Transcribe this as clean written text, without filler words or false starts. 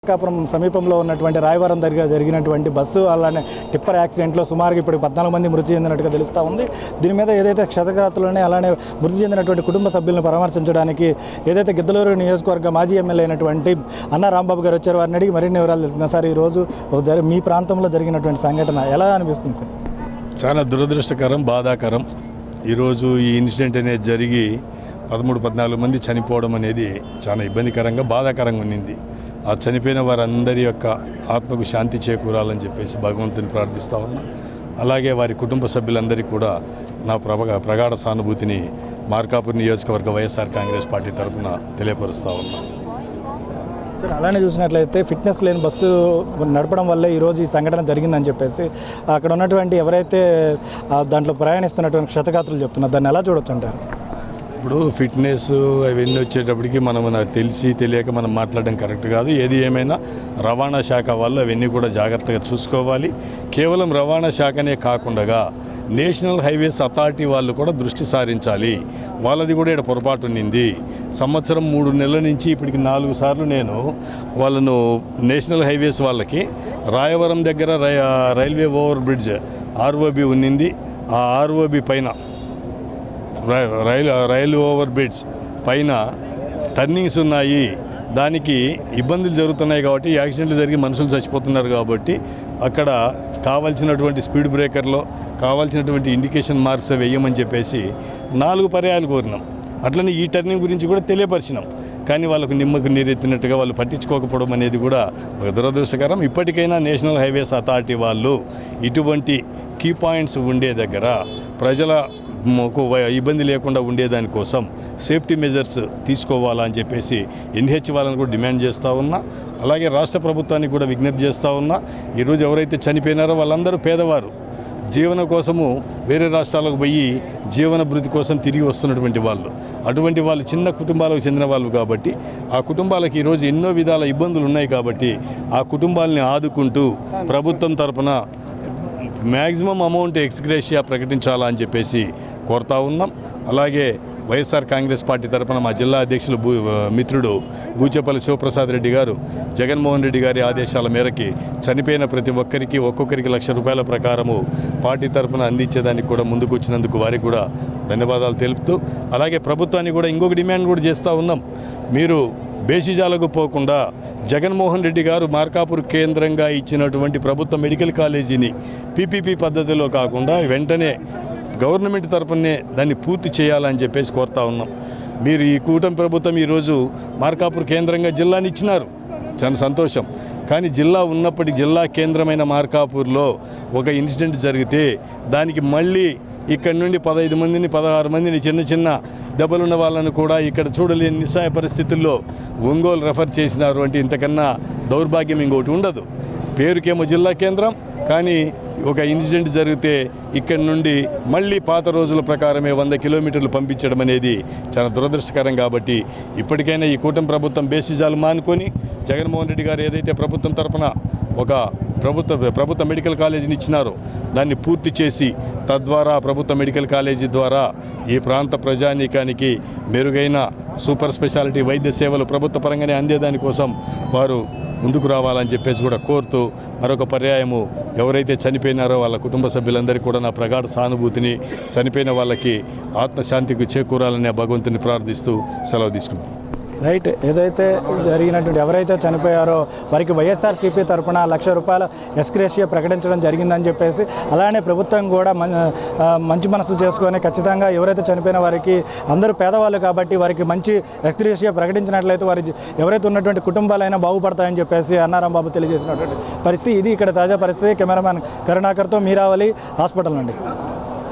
కాపురం సమీపంలో ఉన్నటువంటి రాయవరం దగ్గర జరిగినటువంటి బస్సు అలానే టిప్పర్ యాక్సిడెంట్లో సుమారుగా ఇప్పుడు 14 మంది మృతి చెందినట్టుగా తెలుస్తూ ఉంది. దీని మీద ఏదైతే క్షతగాత్రులని అలానే మృతి చెందినటువంటి కుటుంబ సభ్యులను పరామర్శించడానికి ఏదైతే గిద్దలూరు నియోజకవర్గ మాజీ ఎమ్మెల్యే అయినటువంటి అన్నా రాంబాబు గారు వచ్చారు. వారిని అడిగి మరిన్ని వివరాలు తెలుసుకున్నాం. సార్, ఈరోజు మీ ప్రాంతంలో జరిగినటువంటి సంఘటన ఎలా అనిపిస్తుంది సార్? చాలా దురదృష్టకరం, బాధాకరం. ఈరోజు ఈ ఇన్సిడెంట్ అనేది జరిగి 13-14 మంది చనిపోవడం అనేది చాలా ఇబ్బందికరంగా, బాధాకరంగా ఉన్నింది. ఆ చనిపోయిన వారందరి యొక్క ఆత్మకు శాంతి చేకూరాలని చెప్పేసి భగవంతుని ప్రార్థిస్తూ ఉన్నా. అలాగే వారి కుటుంబ సభ్యులందరికీ కూడా నా ప్రగాఢ సానుభూతిని మార్కాపూర్ నియోజకవర్గ వైఎస్ఆర్ కాంగ్రెస్ పార్టీ తరఫున తెలియపరుస్తూ ఉన్నా. అలానే చూసినట్లయితే ఫిట్నెస్ లేని బస్సు నడపడం వల్లే ఈరోజు ఈ సంఘటన జరిగిందని చెప్పేసి అక్కడ ఉన్నటువంటి ఎవరైతే దాంట్లో ప్రయాణిస్తున్నటువంటి క్షతగాత్రులు చెప్తున్నారు. దాన్ని ఎలా చూడొచ్చు అంటారు? ఇప్పుడు ఫిట్నెస్ అవన్నీ వచ్చేటప్పటికి మనం తెలియక మనం మాట్లాడడం కరెక్ట్ కాదు. ఏది ఏమైనా రవాణా శాఖ వాళ్ళు అవన్నీ కూడా జాగ్రత్తగా చూసుకోవాలి. కేవలం రవాణా శాఖనే కాకుండా నేషనల్ హైవేస్ అథారిటీ వాళ్ళు కూడా దృష్టి సారించాలి. వాళ్ళది కూడా ఇక్కడ పొరపాటు ఉన్నింది. సంవత్సరం 3 నెలల నుంచి ఇప్పటికి 4 సార్లు నేను వాళ్ళను నేషనల్ హైవేస్ వాళ్ళకి రాయవరం దగ్గర రైల్వే ఓవర్ బ్రిడ్జ్ ఆర్ఓబి ఉన్నింది. ఆ ఆర్ఓబి పైన రైలు ఓవర్ బ్రిడ్జ్ పైన టర్నింగ్స్ ఉన్నాయి. దానికి ఇబ్బందులు జరుగుతున్నాయి కాబట్టి, యాక్సిడెంట్లు జరిగి మనుషులు చచ్చిపోతున్నారు కాబట్టి అక్కడ కావాల్సినటువంటి స్పీడ్ బ్రేకర్లో కావాల్సినటువంటి ఇండికేషన్ మార్క్స్ వేయమని చెప్పేసి 4 పర్యాయాలు కోరినాం. అట్లనే ఈ టర్నింగ్ గురించి కూడా తెలియపరిచినాం. కానీ వాళ్ళకు నిమ్మకు నీరెత్తినట్టుగా వాళ్ళు పట్టించుకోకపోవడం అనేది కూడా ఒక దురదృష్టకరం. ఇప్పటికైనా నేషనల్ హైవేస్ అథారిటీ వాళ్ళు ఇటువంటి కీ పాయింట్స్ ఉండే దగ్గర ప్రజల ఇబ్బంది లేకుండా ఉండేదానికోసం సేఫ్టీ మెజర్స్ తీసుకోవాలా అని చెప్పేసి ఎన్హెచ్ వాళ్ళని కూడా డిమాండ్ చేస్తూ ఉన్నా. అలాగే రాష్ట్ర ప్రభుత్వానికి కూడా విజ్ఞప్తి చేస్తూ ఉన్నా. ఈరోజు ఎవరైతే చనిపోయినారో వాళ్ళందరూ పేదవారు, జీవనం కోసము వేరే రాష్ట్రాలకు పోయి జీవన భృతి కోసం తిరిగి వస్తున్నటువంటి వాళ్ళు. అటువంటి వాళ్ళు చిన్న కుటుంబాలకు చెందిన వాళ్ళు కాబట్టి ఆ కుటుంబాలకు ఈరోజు ఎన్నో విధాల ఇబ్బందులు ఉన్నాయి కాబట్టి ఆ కుటుంబాలని ఆదుకుంటూ ప్రభుత్వం తరపున మ్యాక్సిమం అమౌంట్ ఎక్స్గ్రేషియా ప్రకటించాలా అని చెప్పేసి కోరుతా ఉన్నాం. అలాగే వైఎస్ఆర్ కాంగ్రెస్ పార్టీ తరఫున మా జిల్లా అధ్యక్షులు మిత్రుడు బూచేపల్లి శివప్రసాద్ రెడ్డి గారు జగన్మోహన్ రెడ్డి గారి ఆదేశాల మేరకి చనిపోయిన ప్రతి ఒక్కరికి ఒక్కొక్కరికి ₹1,00,000 ప్రకారము పార్టీ తరఫున అందించేదానికి కూడా ముందుకు వచ్చినందుకు వారికి కూడా ధన్యవాదాలు తెలుపుతూ, అలాగే ప్రభుత్వాన్ని కూడా ఇంకొక డిమాండ్ కూడా చేస్తూ ఉన్నాం. మీరు బేసిజాలకు పోకుండా జగన్మోహన్ రెడ్డి గారు మార్కాపూర్ కేంద్రంగా ఇచ్చినటువంటి ప్రభుత్వ మెడికల్ కాలేజీని పీపీపీ పద్ధతిలో కాకుండా వెంటనే గవర్నమెంట్ తరపునే దాన్ని పూర్తి చేయాలని చెప్పేసి కోరుతా ఉన్నాం. మీరు ఈ కూటమి ప్రభుత్వం ఈరోజు మార్కాపూర్ కేంద్రంగా జిల్లాని ఇచ్చినారు, చాలా సంతోషం. కానీ జిల్లా ఉన్నప్పటికీ జిల్లా కేంద్రమైన మార్కాపూర్లో ఒక ఇన్సిడెంట్ జరిగితే దానికి మళ్ళీ ఇక్కడ నుండి 15 మందిని 16 మందిని చిన్న చిన్న దెబ్బలున్న వాళ్ళను కూడా ఇక్కడ చూడలేని నిస్సాయ పరిస్థితుల్లో ఒంగోలు రెఫర్ చేసినారు. అంటే ఇంతకన్నా దౌర్భాగ్యం ఇంకోటి ఉండదు. పేరుకేమో జిల్లా కేంద్రం, కానీ ఒక ఇన్సిడెంట్ జరిగితే ఇక్కడి నుండి మళ్ళీ పాత రోజుల ప్రకారమే 100 కిలోమీటర్లు పంపించడం అనేది చాలా దురదృష్టకరం. కాబట్టి ఇప్పటికైనా ఈ కూటమి ప్రభుత్వం బేసిజాలు మానుకొని జగన్మోహన్ రెడ్డి గారు ఏదైతే ప్రభుత్వం తరఫున ఒక ప్రభుత్వ మెడికల్ కాలేజీని ఇచ్చినారో దాన్ని పూర్తి చేసి తద్వారా ప్రభుత్వ మెడికల్ కాలేజీ ద్వారా ఈ ప్రాంత ప్రజానీకానికి మెరుగైన సూపర్ స్పెషాలిటీ వైద్య సేవలు ప్రభుత్వ పరంగానే అందేదానికోసం వారు ముందుకు రావాలని చెప్పేసి కూడా కోరుతూ, మరొక పర్యాయము ఎవరైతే చనిపోయినారో వాళ్ళ కుటుంబ సభ్యులందరికీ కూడా నా ప్రగాఢ సానుభూతిని, చనిపోయిన వాళ్ళకి ఆత్మశాంతికి చేకూరాలని భగవంతుని ప్రార్థిస్తూ సెలవు తీసుకుంటాం. రైట్. ఏదైతే జరిగినటువంటి ఎవరైతే చనిపోయారో వారికి వైఎస్ఆర్సీపీ తరఫున ₹1,00,000 ఎక్స్గ్రేషియా ప్రకటించడం జరిగిందని చెప్పేసి, అలానే ప్రభుత్వం కూడా మంచి మనసు చేసుకొని ఖచ్చితంగా ఎవరైతే చనిపోయిన వారికి అందరూ పేదవాళ్ళు కాబట్టి వారికి మంచి ఎక్స్గ్రేషియా ప్రకటించినట్లయితే వారి ఎవరైతే ఉన్నటువంటి కుటుంబాలైనా బాగుపడతాయని చెప్పేసి అన్నారాం బాబు తెలియజేసినటువంటి పరిస్థితి ఇది. ఇక్కడ తాజా పరిస్థితి. కెమెరామ్యాన్ కరుణాకర్తో మీరావళి, హాస్పిటల్ నుండి.